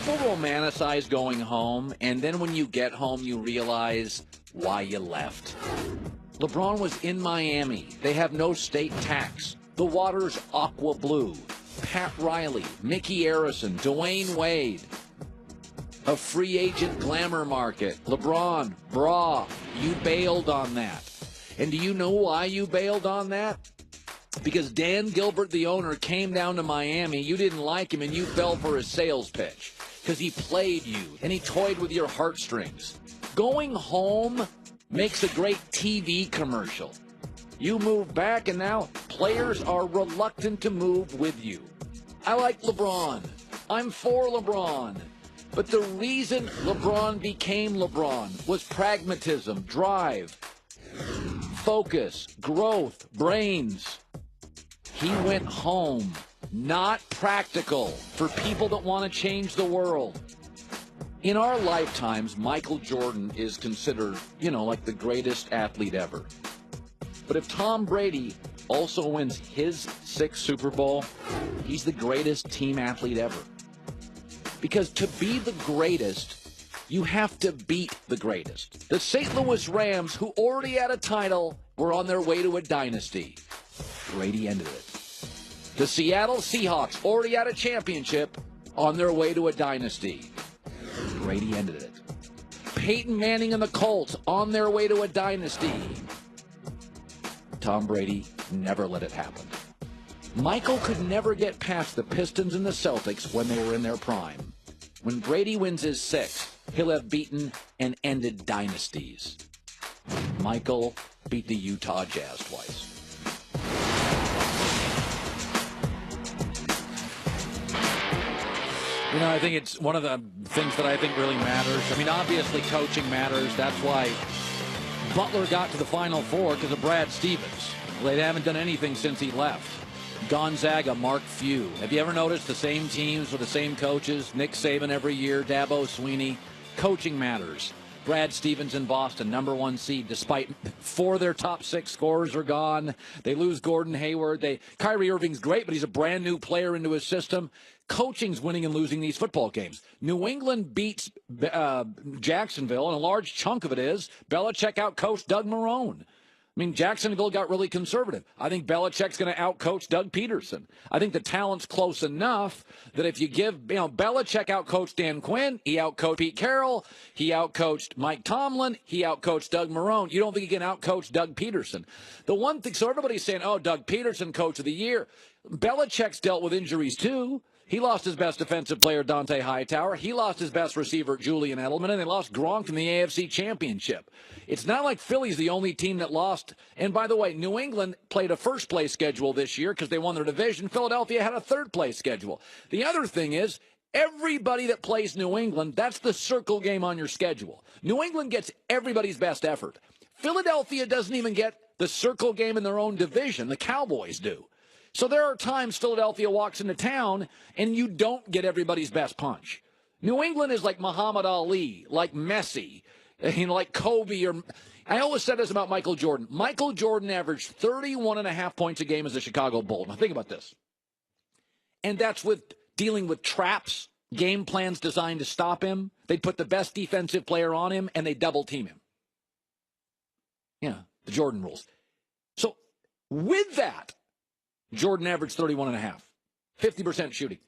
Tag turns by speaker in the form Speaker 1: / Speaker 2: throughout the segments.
Speaker 1: People romanticize going home, and then when you get home, you realize why you left. LeBron was in Miami. They have no state tax. The water's aqua blue. Pat Riley, Mickey Arison, Dwayne Wade. A free agent glamour market. LeBron, brah, you bailed on that. And do you know why you bailed on that? Because Dan Gilbert, the owner, came down to Miami. You didn't like him, and you fell for his sales pitch because he played you, and he toyed with your heartstrings. Going home makes a great TV commercial. You move back, and now players are reluctant to move with you. I like LeBron. I'm for LeBron. But the reason LeBron became LeBron was pragmatism, drive, focus, growth, brains. He went home. Not practical for people that want to change the world. In our lifetimes, Michael Jordan is considered, like the greatest athlete ever. But if Tom Brady also wins his 6th Super Bowl, he's the greatest team athlete ever. Because to be the greatest, you have to beat the greatest. The St. Louis Rams, who already had a title, were on their way to a dynasty. Brady ended it. The Seattle Seahawks already had a championship, on their way to a dynasty. Brady ended it. Peyton Manning and the Colts on their way to a dynasty. Tom Brady never let it happen. Michael could never get past the Pistons and the Celtics when they were in their prime. When Brady wins his 6th, he'll have beaten and ended dynasties. Michael beat the Utah Jazz twice. I think it's one of the things that I think really matters. Obviously coaching matters. That's why Butler got to the Final Four, because of Brad Stevens. They haven't done anything since he left. Gonzaga, Mark Few. Have you ever noticed the same teams with the same coaches? Nick Saban every year, Dabo Swinney. Coaching matters. Brad Stevens in Boston, #1 seed, despite 4 of their top 6 scorers are gone. They lose Gordon Hayward. Kyrie Irving's great, but he's a brand new player into his system. Coaching's winning and losing these football games. New England beats Jacksonville, and a large chunk of it is Belichick outcoached Doug Marrone. Jacksonville got really conservative. I think Belichick's going to outcoach Doug Peterson. I think the talent's close enough that if you give, Belichick outcoached Dan Quinn, he outcoached Pete Carroll, he outcoached Mike Tomlin, he outcoached Doug Marrone. You don't think he can outcoach Doug Peterson? The one thing, so everybody's saying, Doug Peterson, coach of the year. Belichick's dealt with injuries too. He lost his best defensive player, Dante Hightower. He lost his best receiver, Julian Edelman, and they lost Gronk from the AFC Championship. It's not like Philly's the only team that lost. And by the way, New England played a first-place schedule this year because they won their division. Philadelphia had a third-place schedule. The other thing is, everybody that plays New England, that's the circle game on your schedule. New England gets everybody's best effort. Philadelphia doesn't even get the circle game in their own division. The Cowboys do. So there are times Philadelphia walks into town and you don't get everybody's best punch. New England is like Muhammad Ali, like Messi, like Kobe. I always said this about Michael Jordan. Michael Jordan averaged 31.5 points a game as a Chicago Bull. Now think about this. And that's with dealing with traps, game plans designed to stop him. They'd put the best defensive player on him and they double team him. The Jordan rules. So with that, Jordan averaged 31.5, 50% shooting.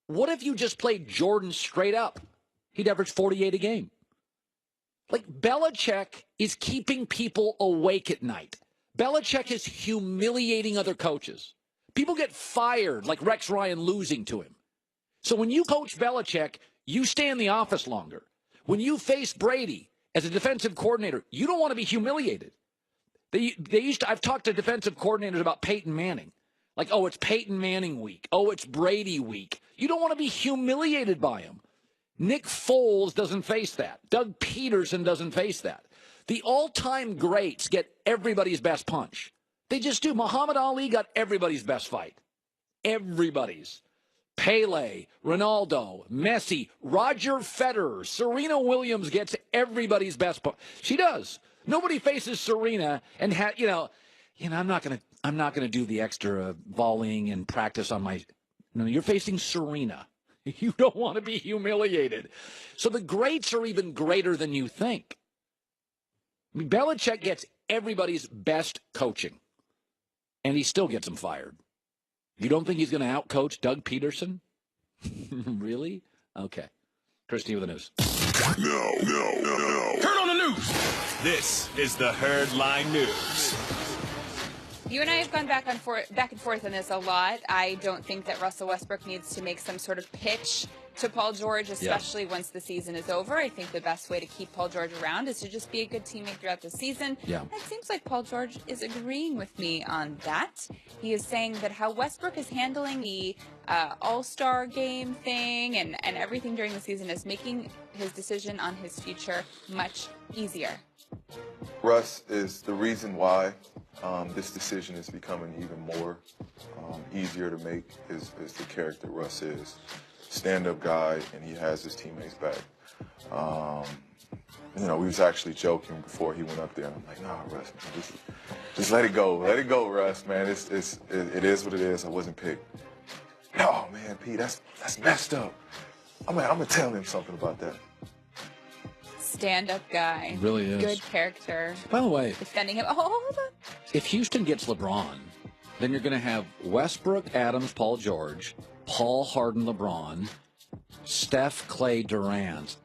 Speaker 1: What if you just played Jordan straight up? He'd average 48 a game. Belichick is keeping people awake at night. Belichick is humiliating other coaches. People get fired, like Rex Ryan losing to him. So when you coach Belichick, you stay in the office longer. When you face Brady as a defensive coordinator, you don't want to be humiliated. I've talked to defensive coordinators about Peyton Manning. It's Peyton Manning week. It's Brady week. You don't want to be humiliated by him. Nick Foles doesn't face that. Doug Peterson doesn't face that. The all-time greats get everybody's best punch. They just do. Muhammad Ali got everybody's best fight. Everybody's. Pele, Ronaldo, Messi, Roger Federer, Serena Williams gets everybody's best punch. She does. Nobody faces Serena and I'm not gonna do the extra volleying and practice on my. No, you're facing Serena. You don't want to be humiliated. So the greats are even greater than you think. I mean, Belichick gets everybody's best coaching, and he still gets them fired. You don't think he's going to outcoach Doug Peterson? Really? Okay. Christy with the news.
Speaker 2: No. Turn on the news. This is the Herd Line News.
Speaker 3: You and I have gone back and forth on this a lot. I don't think that Russell Westbrook needs to make some sort of pitch to Paul George, especially once the season is over. I think the best way to keep Paul George around is to just be a good teammate throughout the season.
Speaker 1: Yeah.
Speaker 3: It seems like Paul George is agreeing with me on that. He is saying that how Westbrook is handling the All-Star game thing and everything during the season is making his decision on his future much easier.
Speaker 4: Russ is the reason why this decision is becoming even more easier to make is the character Russ is. Stand-up guy, and he has his teammates back. We was actually joking before he went up there, and I'm like, nah, Russ, man, just let it go. Let it go, Russ, man. It is what it is. I wasn't picked. No, man, Pete, that's messed up. I'm gonna tell him something about that.
Speaker 3: Stand-up guy.
Speaker 1: Really is.
Speaker 3: Good character.
Speaker 1: By the way,
Speaker 3: Defending him. Oh, hold on.
Speaker 1: if Houston gets LeBron, then you're going to have Westbrook, Adams, Paul George, Paul, Harden, LeBron, Steph, Clay, Durant.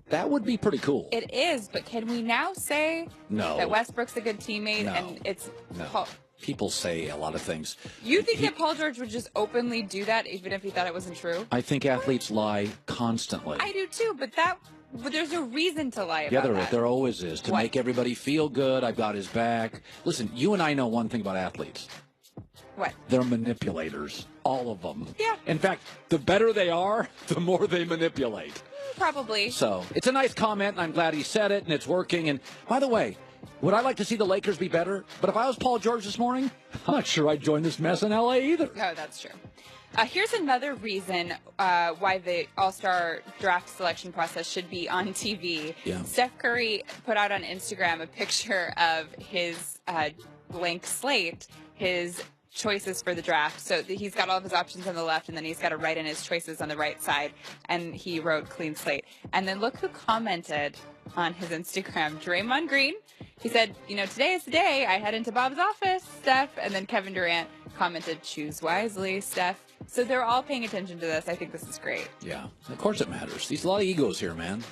Speaker 1: That would be pretty cool.
Speaker 3: It is, but can we now say that Westbrook's a good teammate and it's Paul?
Speaker 1: People say a lot of things.
Speaker 3: You think that Paul George would just openly do that even if he thought it wasn't true?
Speaker 1: I think athletes lie constantly.
Speaker 3: I do too, but there's a reason to lie about that.
Speaker 1: There always is. To make everybody feel good, I've got his back. Listen, you and I know one thing about athletes.
Speaker 3: What?
Speaker 1: They're manipulators. All of them.
Speaker 3: Yeah.
Speaker 1: In fact, the better they are, the more they manipulate.
Speaker 3: Probably.
Speaker 1: So, it's a nice comment, and I'm glad he said it, and it's working. And, by the way, would I like to see the Lakers be better? But if I was Paul George this morning, I'm not sure I'd join this mess in L.A. either.
Speaker 3: Oh, that's true. Here's another reason why the All-Star draft selection process should be on TV.
Speaker 1: Yeah.
Speaker 3: Steph Curry put out on Instagram a picture of his blank slate, his choices for the draft. So he's got all of his options on the left, and then he's got to write in his choices on the right side. And he wrote clean slate. And then look who commented on his Instagram, Draymond Green. He said, today is the day I head into Bob's office, Steph. And then Kevin Durant commented, choose wisely, Steph. So they're all paying attention to this. I think this is great. Yeah,
Speaker 1: of course it matters. There's a lot of egos here, man.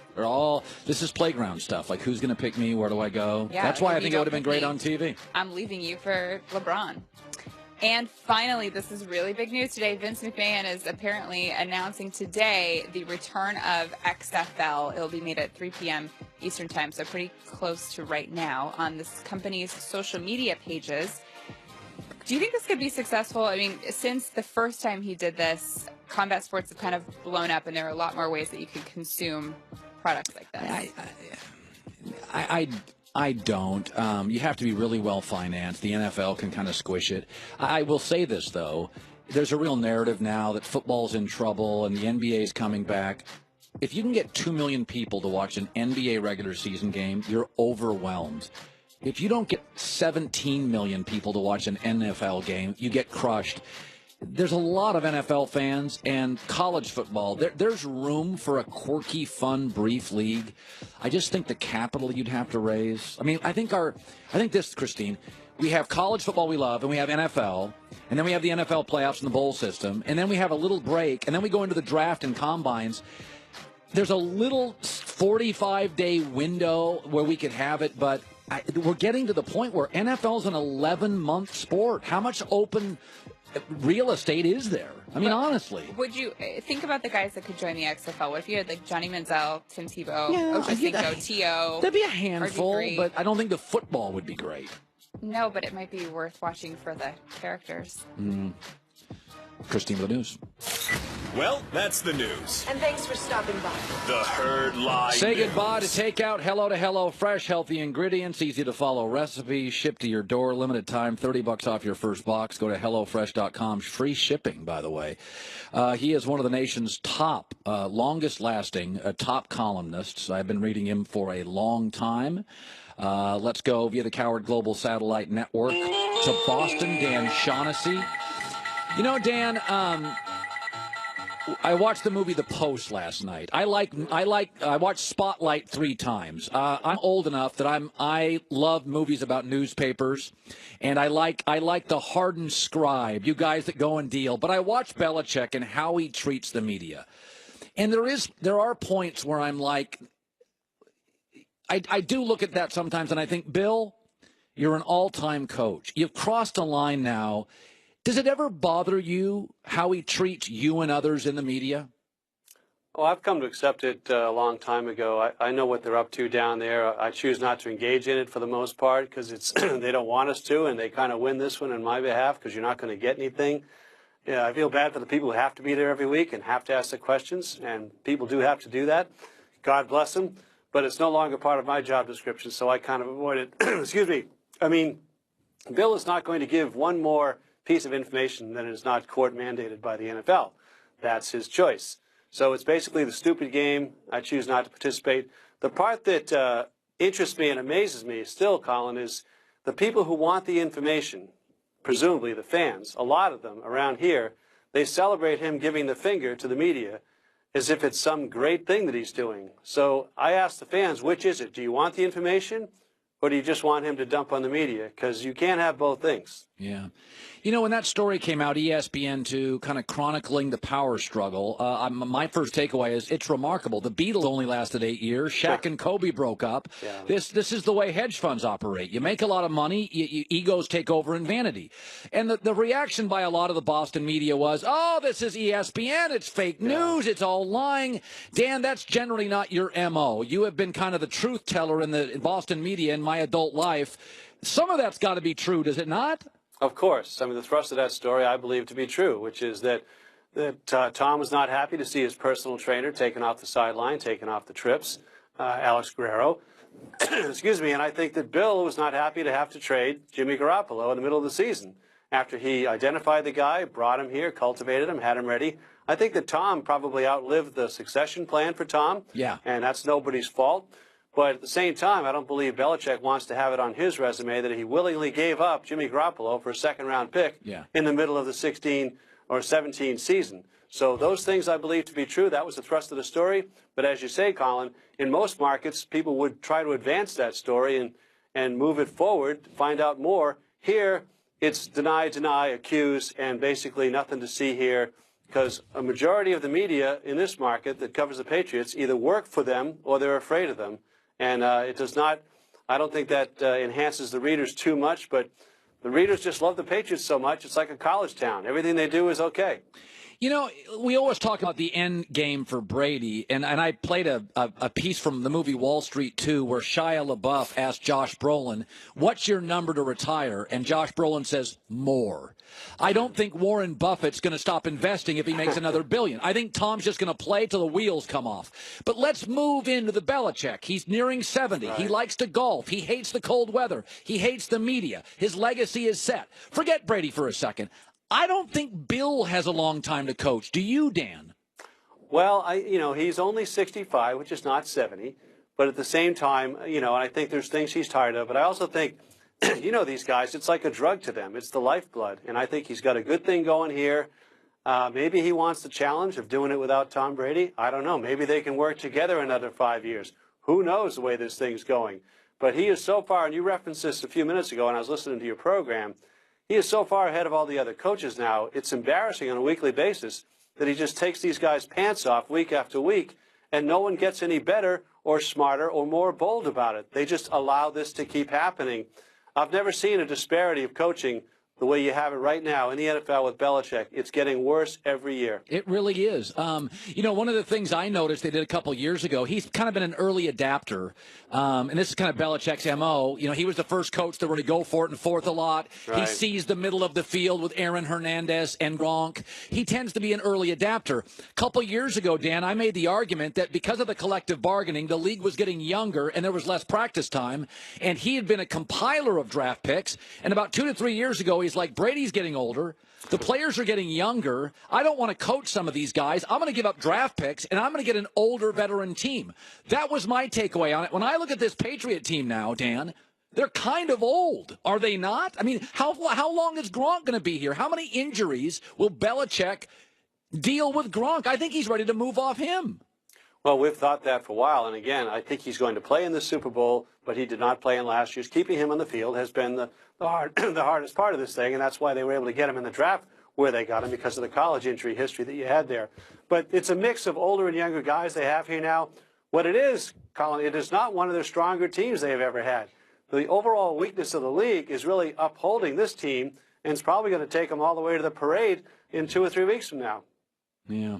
Speaker 1: This is playground stuff. Like, who's going to pick me? Where do I go?
Speaker 3: Yeah,
Speaker 1: that's why I think it would have been great on TV.
Speaker 3: I'm leaving you for LeBron. And finally, this is really big news today. Vince McMahon is apparently announcing today the return of XFL. It'll be made at 3 p.m. Eastern Time, so pretty close to right now on this company's social media pages. Do you think this could be successful? I mean, since the first time he did this, combat sports have kind of blown up, and there are a lot more ways that you can consume products like this.
Speaker 1: I don't. You have to be really well financed. The NFL can kind of squish it. I will say this, though. There's a real narrative now that football's in trouble and the NBA is coming back. If you can get 2 million people to watch an NBA regular season game, you're overwhelmed. If you don't get 17 million people to watch an NFL game, you get crushed. There's a lot of NFL fans and college football. There's room for a quirky, fun, brief league. I just think the capital you'd have to raise. I mean, I think this, Christine, we have college football we love, and we have NFL, and then we have the NFL playoffs and the bowl system, and then we have a little break, and then we go into the draft and combines. There's a little 45-day window where we could have it, but we're getting to the point where NFL's an 11-month sport. How much open real estate is there? I mean, honestly.
Speaker 3: Would you think about the guys that could join the XFL? What if you had like Johnny Manziel, Tim Tebow, Ochocinco, T.O.?
Speaker 1: There'd be a handful,
Speaker 3: RG3.
Speaker 1: but I don't think the football would be great.
Speaker 3: No, but it might be worth watching for the characters.
Speaker 1: Christine with the news.
Speaker 2: Well, that's the news.
Speaker 5: And thanks for stopping by.
Speaker 2: The Herd Line
Speaker 1: Say
Speaker 2: News.
Speaker 1: goodbye to takeout. Hello to HelloFresh. Healthy ingredients, easy to follow recipes, shipped to your door, limited time, $30 off your first box. Go to HelloFresh.com. Free shipping, by the way. He is one of the nation's top, longest-lasting top columnists. I've been reading him for a long time. Let's go via the Coward Global Satellite Network to Boston, Dan Shaughnessy. You know, Dan, I watched the movie The Post last night. I watched Spotlight 3 times. I'm old enough that I love movies about newspapers, and I like the hardened scribe, you guys that go and deal. But I watch Belichick and how he treats the media, and there are points where I'm like, I do look at that sometimes, and I think, Bill, you're an all-time coach. You've crossed a line now. Does it ever bother you how he treats you and others in the media?
Speaker 5: Oh, I've come to accept it a long time ago. I know what they're up to down there. I choose not to engage in it for the most part because it's they don't want us to, and they kind of win this one on my behalf because you're not going to get anything. Yeah, I feel bad for the people who have to be there every week and have to ask the questions, and people do have to do that. God bless them, but it's no longer part of my job description, so I kind of avoid it. Excuse me. I mean, Bill is not going to give one more piece of information that is not court mandated by the NFL. That's his choice. So it's basically the stupid game. I choose not to participate. The part that interests me and amazes me still, Colin, is the people who want the information, presumably the fans, a lot of them around here, they celebrate him giving the finger to the media as if it's some great thing that he's doing. So I ask the fans, which is it? Do you want the information, or do you just want him to dump on the media? Because you can't have both things.
Speaker 1: Yeah. You know, when that story came out, ESPN2, kind of chronicling the power struggle, my first takeaway is it's remarkable. The Beatles only lasted 8 years. Shaq and Kobe broke up. Yeah. This is the way hedge funds operate. You make a lot of money, egos take over in vanity. And the reaction by a lot of the Boston media was, oh, this is ESPN. It's fake news. It's all lying. Dan, that's generally not your M.O. You have been kind of the truth teller in the Boston media in my adult life. Some of that's got to be true, does it not?
Speaker 5: Of course. I mean, the thrust of that story I believe to be true, which is that Tom was not happy to see his personal trainer taken off the sideline, taken off the trips, Alex Guerrero. Excuse me. And I think that Bill was not happy to have to trade Jimmy Garoppolo in the middle of the season after he identified the guy, brought him here, cultivated him, had him ready. I think that Tom probably outlived the succession plan for Tom. Yeah. And that's nobody's fault. But at the same time, I don't believe Belichick wants to have it on his resume that he willingly gave up Jimmy Garoppolo for a second-round pick in the middle of the 16 or 17 season. So those things I believe to be true. That was the thrust of the story. But as you say, Colin, in most markets, people would try to advance that story and move it forward, find out more. Here, it's deny, accuse, and basically nothing to see here because a majority of the media in this market that covers the Patriots either work for them or they're afraid of them. And it does not, I don't think that enhances the readers too much, but the readers just love the Patriots so much, it's like a college town. Everything they do is okay.
Speaker 1: You know, we always talk about the end game for Brady, and I played a piece from the movie Wall Street 2 where Shia LaBeouf asked Josh Brolin, what's your number to retire? And Josh Brolin says, more. I don't think Warren Buffett's going to stop investing if he makes another billion. I think Tom's just going to play till the wheels come off. But let's move into the Belichick. He's nearing 70. Right. He likes to golf. He hates the cold weather. He hates the media. His legacy is set. Forget Brady for a second. I don't think Bill has a long time to coach. Do you, Dan?
Speaker 5: Well, he's only 65, which is not 70. But at the same time, and I think there's things he's tired of. But I also think, these guys, it's like a drug to them. It's the lifeblood. And I think he's got a good thing going here. Maybe he wants the challenge of doing it without Tom Brady. I don't know. Maybe they can work together another 5 years. Who knows the way this thing's going. But he is so far, and you referenced this a few minutes ago, and I was listening to your program, he is so far ahead of all the other coaches now, it's embarrassing on a weekly basis that he just takes these guys' pants off week after week, and no one gets any better or smarter or more bold about it. They just allow this to keep happening. I've never seen a disparity of coaching the way you have it right now in the NFL with Belichick. It's getting worse every year.
Speaker 1: It really is. One of the things I noticed they did a couple years ago, he's kind of been an early adapter. And this is kind of Belichick's M.O. He was the first coach that really go for it and fourth a lot. Right. He sees the middle of the field with Aaron Hernandez and Gronk. He tends to be an early adapter. A couple years ago, Dan, I made the argument that because of the collective bargaining, the league was getting younger and there was less practice time. And he had been a compiler of draft picks. And about 2 to 3 years ago, he's like, Brady's getting older. The players are getting younger. I don't want to coach some of these guys. I'm going to give up draft picks, and I'm going to get an older veteran team. That was my takeaway on it. When I look at this Patriot team now, Dan, they're kind of old, are they not? I mean, how long is Gronk going to be here? How many injuries will Belichick deal with Gronk. I think he's ready to move off him.
Speaker 5: Well, we've thought that for a while, and again, I think he's going to play in the Super Bowl, but he did not play in last year's. Keeping him on the field has been the hardest part of this thing, and that's why they were able to get him in the draft where they got him, because of the college injury history that you had there. But it's a mix of older and younger guys they have here now. What it is, Colin, it is not one of their stronger teams they have ever had. The overall weakness of the league is really upholding this team, and it's probably going to take them all the way to the parade in 2 or 3 weeks from now.
Speaker 1: Yeah.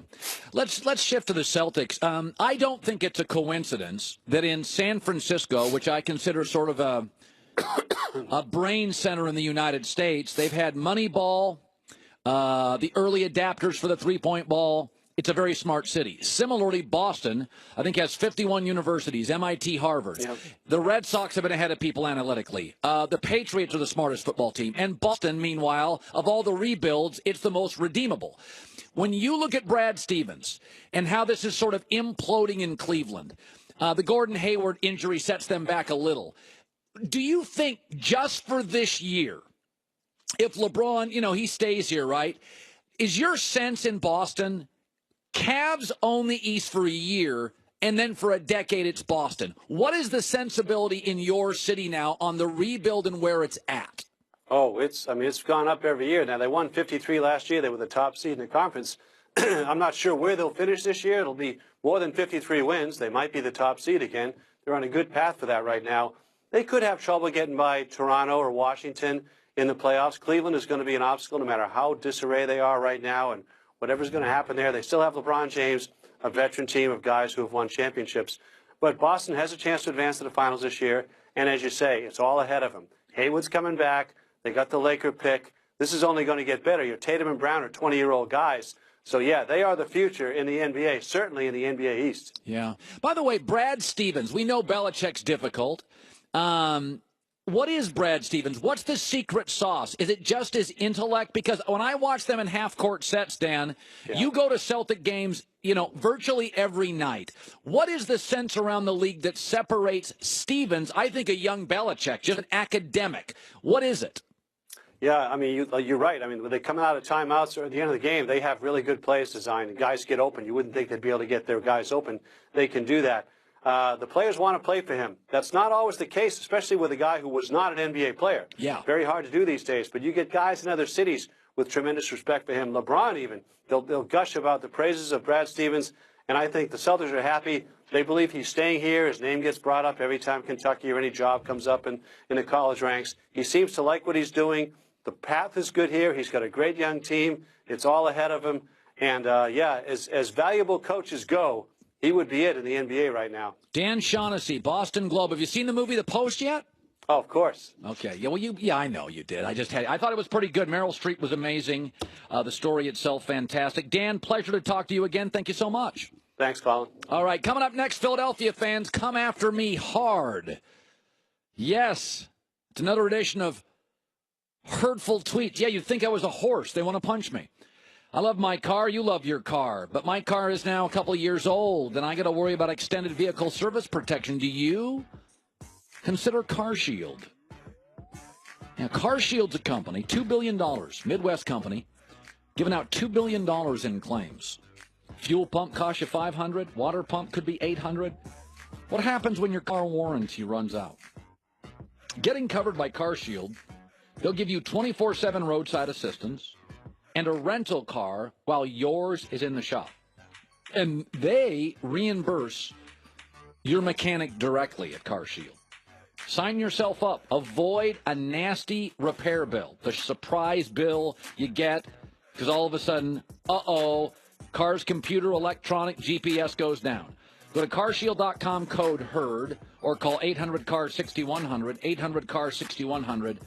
Speaker 1: Let's shift to the Celtics. I don't think it's a coincidence that in San Francisco, which I consider sort of a brain center in the United States, they've had Moneyball, the early adapters for the three-point ball. It's a very smart city. Similarly, Boston, I think, has 51 universities, MIT, Harvard. Yep. The Red Sox have been ahead of people analytically. The Patriots are the smartest football team. And Boston, meanwhile, of all the rebuilds, it's the most redeemable. When you look at Brad Stevens and how this is sort of imploding in Cleveland, the Gordon Hayward injury sets them back a little. Do you think just for this year, if LeBron, he stays here, right, is your sense in Boston, Cavs own the East for a year, and then for a decade it's Boston? What is the sensibility in your city now on the rebuild and where it's at?
Speaker 5: Oh, it's gone up every year. Now, they won 53 last year. They were the top seed in the conference. I'm not sure where they'll finish this year. It'll be more than 53 wins. They might be the top seed again. They're on a good path for that right now. They could have trouble getting by Toronto or Washington in the playoffs. Cleveland is going to be an obstacle no matter how disarray they are right now, and whatever's going to happen there. They still have LeBron James, a veteran team of guys who have won championships. But Boston has a chance to advance to the finals this year, and as you say, it's all ahead of them. Hayward's coming back. They got the Laker pick. This is only going to get better. Your Tatum and Brown are 20-year-old guys. So, yeah, they are the future in the NBA, certainly in the NBA East.
Speaker 1: Yeah. By the way, Brad Stevens, we know Belichick's difficult. What is Brad Stevens? What's the secret sauce? Is it just his intellect? Because when I watch them in half-court sets, Dan, you go to Celtic games, virtually every night. What is the sense around the league that separates Stevens, I think a young Belichick, just an academic? What is it?
Speaker 5: Yeah, you're right. When they come out of timeouts or at the end of the game, they have really good plays designed. The guys get open. You wouldn't think they'd be able to get their guys open. They can do that. The players want to play for him. That's not always the case, especially with a guy who was not an NBA player.
Speaker 1: Yeah.
Speaker 5: Very hard to do these days. But you get guys in other cities with tremendous respect for him. LeBron even. They'll gush about the praises of Brad Stevens. And I think the Celtics are happy. They believe he's staying here. His name gets brought up every time Kentucky or any job comes up in the college ranks. He seems to like what he's doing. The path is good here. He's got a great young team. It's all ahead of him. And, as valuable coaches go, he would be it in the NBA right now.
Speaker 1: Dan Shaughnessy, Boston Globe. Have you seen the movie The Post yet?
Speaker 5: Oh, of course.
Speaker 1: Okay. Yeah, well, I know you did. I thought it was pretty good. Meryl Streep was amazing. The story itself, fantastic. Dan, pleasure to talk to you again. Thank you so much.
Speaker 5: Thanks, Colin.
Speaker 1: All right, coming up next, Philadelphia fans, come after me hard. Yes, it's another edition of Hurtful Tweets. Yeah, you'd think I was a horse. They want to punch me. I love my car. You love your car. But my car is now a couple of years old, and I got to worry about extended vehicle service protection. Do you? Consider CarShield. Now, CarShield's a company, $2 billion, Midwest company, giving out $2 billion in claims. Fuel pump costs you $500. Water pump could be $800. What happens when your car warranty runs out? Getting covered by CarShield, they'll give you 24/7 roadside assistance and a rental car while yours is in the shop. And they reimburse your mechanic directly at CarShield. Sign yourself up. Avoid a nasty repair bill, the surprise bill you get because all of a sudden, car's computer, electronic, GPS goes down. Go to carshield.com, code HERD, or call 800-CAR-6100, 800-CAR-6100,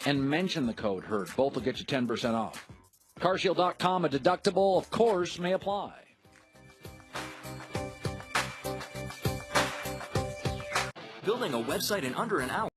Speaker 1: and mention the code HERD. Both will get you 10% off. CarShield.com, a deductible, of course, may apply.
Speaker 6: Building a website in under an hour.